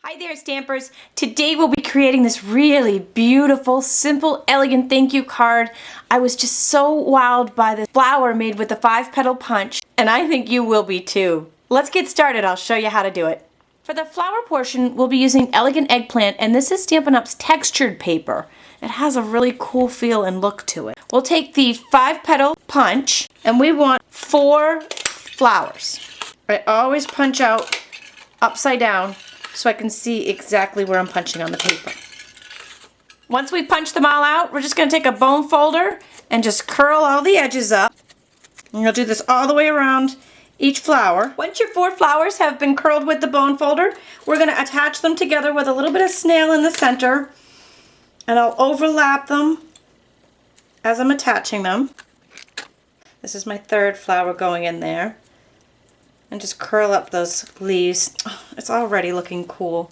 Hi there, Stampers. Today we'll be creating this really beautiful, simple, elegant thank you card. I was just so wowed by the flower made with the 5-petal punch, and I think you will be too. Let's get started. I'll show you how to do it. For the flower portion, we'll be using Elegant Eggplant, and this is Stampin' Up's textured paper. It has a really cool feel and look to it. We'll take the 5-petal punch, and we want 4 flowers. I always punch out upside down so I can see exactly where I'm punching on the paper. Once we punch them all out, we're just going to take a bone folder and just curl all the edges up. And you'll do this all the way around each flower. Once your 4 flowers have been curled with the bone folder, we're going to attach them together with a little bit of snail in the center. And I'll overlap them as I'm attaching them. This is my 3rd flower going in there. And just curl up those leaves. Oh, it's already looking cool.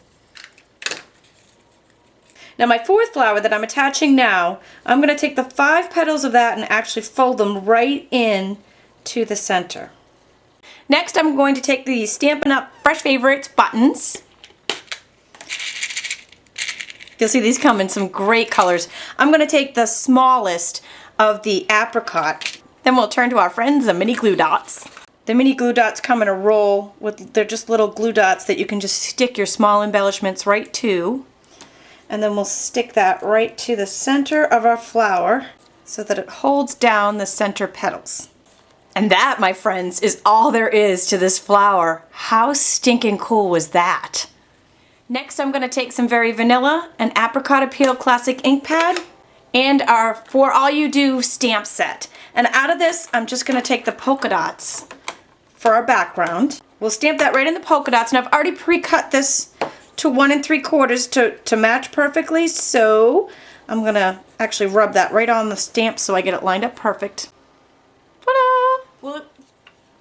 Now my 4th flower that I'm attaching now, I'm going to take the 5 petals of that and actually fold them right in to the center. Next I'm going to take the Stampin' Up Fresh Favorites buttons. You'll see these come in some great colors. I'm going to take the smallest of the apricot. Then we'll turn to our friends, the mini glue dots. The mini glue dots come in a roll. They're just little glue dots that you can just stick your small embellishments right to. And then we'll stick that right to the center of our flower so that it holds down the center petals. And that, my friends, is all there is to this flower. How stinking cool was that? Next I'm going to take some Very Vanilla, an Apricot Appeal Classic ink pad, and our For All You Do stamp set. And out of this I'm just going to take the polka dots for our background. We'll stamp that right in the polka dots, and I've already pre-cut this to 1 3/4 to match perfectly, so I'm going to actually rub that right on the stamp so I get it lined up perfect. Ta-da!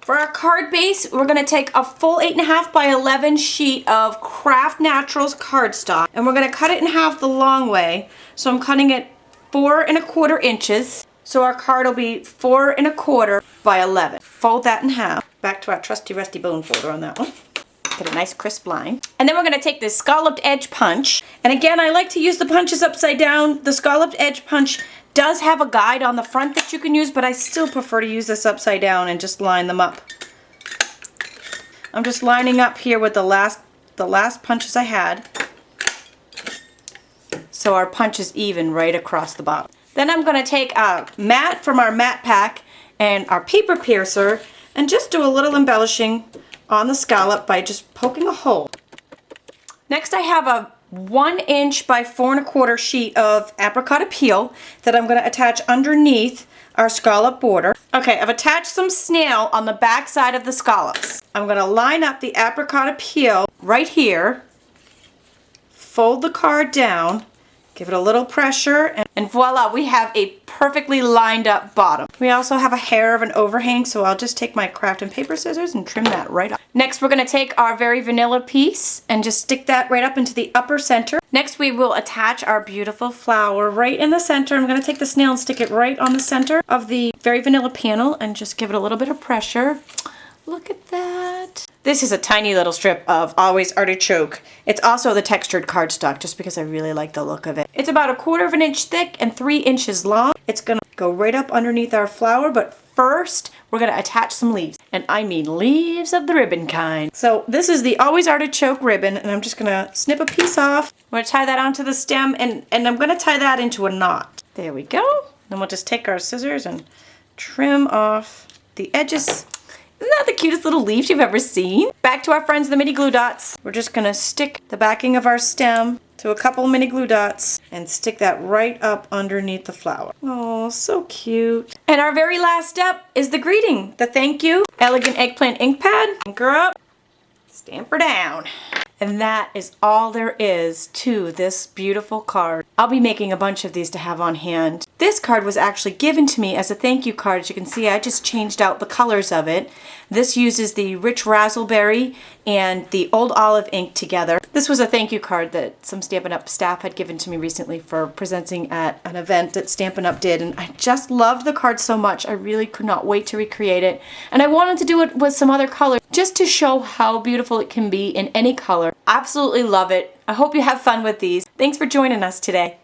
For our card base, we're going to take a full 8.5 by 11 sheet of Craft Naturals cardstock, and we're going to cut it in half the long way. So I'm cutting it 4 1/4 inches. So our card will be 4 1/4 by 11. Fold that in half. Back to our trusty rusty bone folder on that one. Get a nice crisp line. And then we're going to take this scalloped edge punch. And again, I like to use the punches upside down. The scalloped edge punch does have a guide on the front that you can use, but I still prefer to use this upside down and just line them up. I'm just lining up here with the last punches I had, so our punch is even right across the bottom. Then I'm going to take a mat from our mat pack and our paper piercer and just do a little embellishing on the scallop by just poking a hole. Next I have a 1 inch by 4 1/4 sheet of Apricot Appeal that I'm going to attach underneath our scallop border. Okay, I've attached some snail on the back side of the scallops. I'm going to line up the Apricot Appeal right here, fold the card down, give it a little pressure, and voila, we have a perfectly lined up bottom. We also have a hair of an overhang, so I'll just take my craft and paper scissors and trim that right up. Next, we're going to take our Very Vanilla piece and just stick that right up into the upper center. Next, we will attach our beautiful flower right in the center. I'm going to take the snail and stick it right on the center of the Very Vanilla panel and just give it a little bit of pressure. Look at that. This is a tiny little strip of Always Artichoke. It's also the textured cardstock, just because I really like the look of it. It's about 1/4 inch thick and 3 inches long. It's going to go right up underneath our flower, but first we're going to attach some leaves. And I mean leaves of the ribbon kind. So this is the Always Artichoke ribbon, and I'm just going to snip a piece off. I'm going to tie that onto the stem, and I'm going to tie that into a knot. There we go. Then we'll just take our scissors and trim off the edges. Isn't that the cutest little leaf you've ever seen? Back to our friends, the mini glue dots. We're just going to stick the backing of our stem to a couple mini glue dots and stick that right up underneath the flower. Oh, so cute. And our very last step is the greeting, the thank you. Elegant Eggplant ink pad. Ink her up, stamp her down. And that is all there is to this beautiful card. I'll be making a bunch of these to have on hand. This card was actually given to me as a thank you card. As you can see, I just changed out the colors of it. This uses the rich raspberry and the old olive ink together. This was a thank you card that some Stampin' Up! Staff had given to me recently for presenting at an event that Stampin' Up! Did, and I just loved the card so much. I really could not wait to recreate it, and I wanted to do it with some other colors just to show how beautiful it can be in any color. Absolutely love it. I hope you have fun with these. Thanks for joining us today.